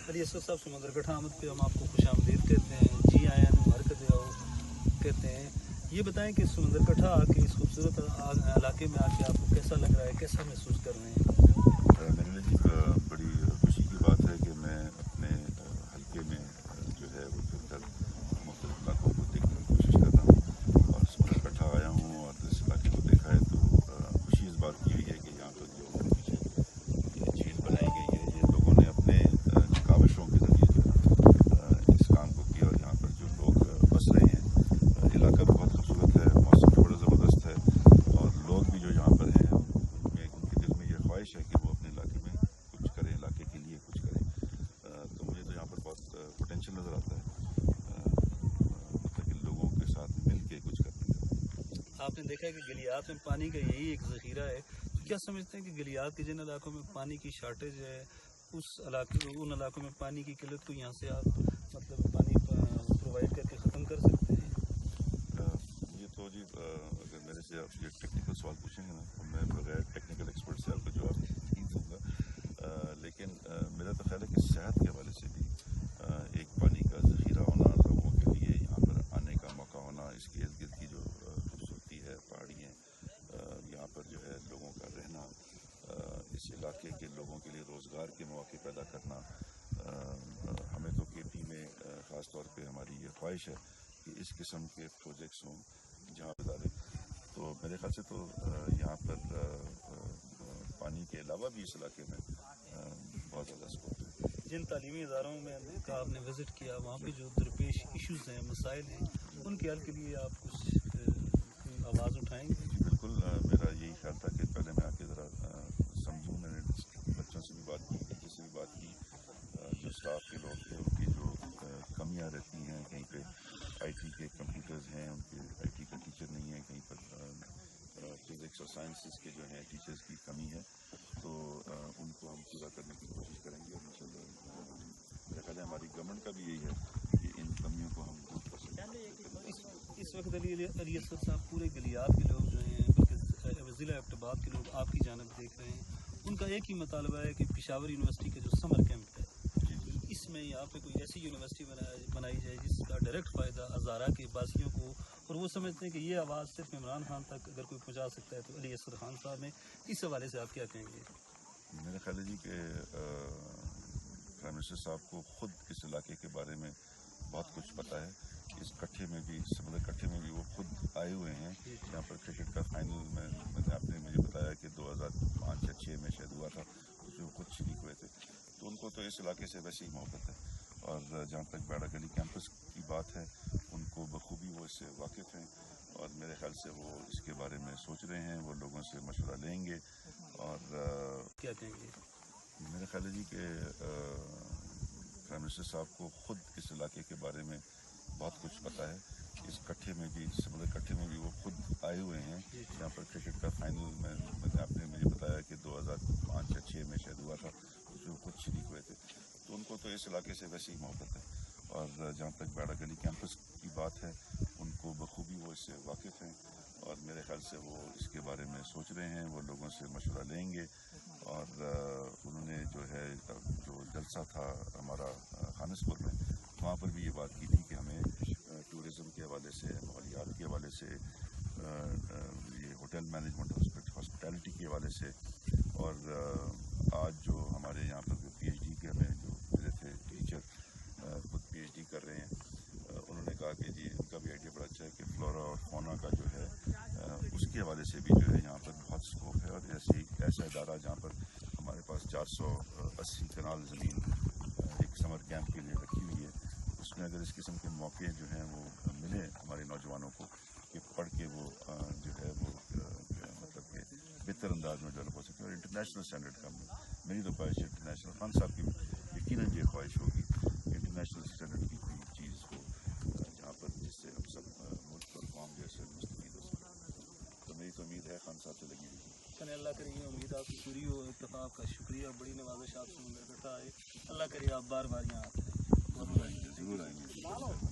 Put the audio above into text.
अली असद साहब समंदर कट्ठा आमद पे हम आपको खुशामदीद कहते हैं, जी आया नु हरकत आओ कहते हैं। ये बताएं कि समंदर कट्ठा आके इस खूबसूरत इलाके में आके आपको कैसा लग रहा है, कैसा महसूस कर रहे हैं? मेरे लिए बड़ी खुशी की बात है कि मैं अपने हल्के में जो है वो फिर मुख्तलिफ इलाकों को देखने की कोशिश कर रहा हूँ और समंदर कट्ठा आया हूँ और इस इलाके को देखा है। तो खुशी इस बात की हुई है कि यहाँ पर जो पीछे ये झील बनाई गई है, ये लोगों ने अपने काविशों के जरिए जो इस काम को किया और यहाँ पर जो लोग बस रहे हैं, इलाका बहुत खूबसूरत है, मौसम बड़ा ज़बरदस्त है और लोग भी जो यहाँ पर हैं उनके दिल में ये ख्वाहिश है कि वो अपने इलाके में कुछ करें, इलाके के लिए कुछ करें। तो मुझे तो यहाँ पर बहुत पोटेंशियल नज़र आता है मतलब लोगों के साथ मिल के कुछ करने का। आपने देखा है कि गलियात में पानी का यही एक ज़ख़ीरा है, तो क्या समझते हैं कि गलियात के जिन इलाकों में पानी की शार्टेज है उन इलाकों में पानी की किल्लत को यहाँ से आप मतलब पानी प्रोवाइड करके ख़त्म कर सकते हैं? ये तो जी अगर मेरे से आप ये टेक्निकल सवाल पूछेंगे ना तो मैं बगैर टेक्निकल एक्सपर्ट से आपको जवाब नहीं दूँगा। लेकिन मेरा तो ख्याल है कि सेहत के हवाले से भी एक पानी का ज़ख़ीरा होना, लोगों के लिए यहाँ पर आने का मौका होना, इसके इर्द गिर्द की जो खूबसूरती है, पहाड़ी हैं, यहाँ पर जो है लोगों का रहना, इस इलाके के लोगों के लिए रोज़गार के मौके पैदा करना, हमें तो केपी में ख़ास तौर पे हमारी ये ख्वाहिश है कि इस किस्म के प्रोजेक्ट्स हों जहाँ पर डालें। तो मेरे ख्याल से तो यहाँ पर पानी के अलावा भी इस इलाके में बहुत ज़्यादा स्कोप है। जिन तालीमी इदारों में का आपने विज़िट किया, वहाँ पे जो दरपेश इश्यूज़ हैं, मसाइल हैं, उनके हल के लिए आप कुछ आवाज़ उठाएंगे? बिल्कुल, मेरा यही ख्याल था कि पहले मैं आके ज़रा समझूँ। मैंने बच्चों से भी बात की, टीचर से भी बात की, जो स्टाफ के लोग थे उनकी जो कमियाँ रहती हैं, कहीं पे आईटी के कंप्यूटर्स हैं, उनके आईटी का टीचर नहीं है, कहीं पर फिज़िक्स और साइंसेस के जो हैं टीचर्स की कमी है, तो उनको हम पूरा करने की कोशिश करेंगे। और इंशाल्लाह मेरा ख्याल है हमारी गवर्नमेंट का भी यही है कि इन कमियों को हम दूर कर सकें। इस वक्त अली असद साहब पूरे गलियात के लोग जो हैं, बल्कि ज़िला एबटाबाद के लोग आपकी जानब देख रहे हैं, उनका एक ही मुतालबा है कि पेशावर यूनिवर्सिटी का जो समर कैंप है इसमें यहाँ पे कोई ऐसी यूनिवर्सिटी बनाई जाए जिसका डायरेक्ट फ़ायदा हज़ारा के बासियों को, और वो समझते हैं कि ये आवाज़ सिर्फ इमरान खान तक अगर कोई पहुँचा सकता है तो अली असद खान साहब हैं। इस हवाले से आप क्या कहेंगे? मेरा ख्याल है जी कि प्राइम मिनिस्टर साहब को खुद इस इलाके के बारे में बहुत कुछ पता है। इस कट्ठे में भी, समंदर कट्ठे में भी वो खुद आए हुए हैं। यहाँ पर क्रिकेट का फाइनल मैंने आपने मुझे बताया कि 2005 या 6 में शायद हुआ था, उसमें वो खुद शरीक हुए थे। तो उनको तो इस इलाके से वैसे ही मोहब्बत है। और जहाँ तक बैड़ा गली कैंपस की बात है, उनको बखूबी वो इससे वाकिफ़ हैं और मेरे ख्याल से वो इसके बारे में सोच रहे हैं, वो लोगों से मशवरा लेंगे। और क्या कहेंगे? मेरा ख्याल है जी कि प्राइम मिनिस्टर साहब को खुद इस इलाके के बारे में बहुत कुछ पता है। इस कट्ठे में भी, समंदर कट्ठे में भी वो खुद आए हुए हैं। यहाँ पर क्रिकेट का फाइनल मैंने आपने मुझे बताया कि 2005 या 6 में शायद हुआ था, उसमें वो खुद शरीक हुए थे। तो उनको तो इस इलाके से वैसे ही मोहब्बत है। और जहाँ तक बैड़ा गली कैंपस की बात है, उनको बखूबी वो इससे वाकिफ़ हैं और मेरे ख्याल से वो इसके बारे में सोच रहे हैं, वो लोगों से मशवरा लेंगे। और उन्होंने जो है जो जलसा था हमारा खानसपुर में, वहाँ पर भी ये बात की थी कि हमें टूरिज़म के हवाले से, माहौलियात के हवाले से, ये होटल मैनेजमेंट, हॉस्पिटैलिटी के हवाले से, और आज जो हमारे यहाँ पर जो PhD के हमें जो मिले थे टीचर, खुद PhD कर रहे हैं, उन्होंने कहा कि जी इनका भी आइडिया बड़ा अच्छा है कि फ्लोरा और फौना का जो है उसके हवाले से भी जो है यहाँ पर बहुत स्कोप है। और ऐसा इदारा जहाँ पर हमारे पास 480 कनाल ज़मीन एक समर कैंप के लिए रखी हुई है, उसमें अगर इस किस्म के मौके जो हैं वो मिले हमारे नौजवानों को कि पढ़ के वो जो है वो मतलब कि बेहतर अंदाज में डेवलप हो सके और इंटरनेशनल स्टैंडर्ड का मेरी तो ख्वाहिश है, इंटरनेशनल खान साहब की यकीनन ये ख्वाहिश होगी इंटरनेशनल स्टैंडर्ड की कोई चीज़ हो जहाँ पर जिससे हम सब मुल्क और कौम जैसे मुस्तफ़ीद हो सकें। तो मेरी तो उम्मीद है खान साहब से लगी हुई। चलें, अल्लाह करे ये उम्मीद आपकी पूरी हो। इत्तफाक आपका शुक्रिया, बड़ी नवाज़िश आप समंदर कट्ठा आए। अल्लाह करे आप बार बार यहाँ आते हैं। ज़रूर आएंगे।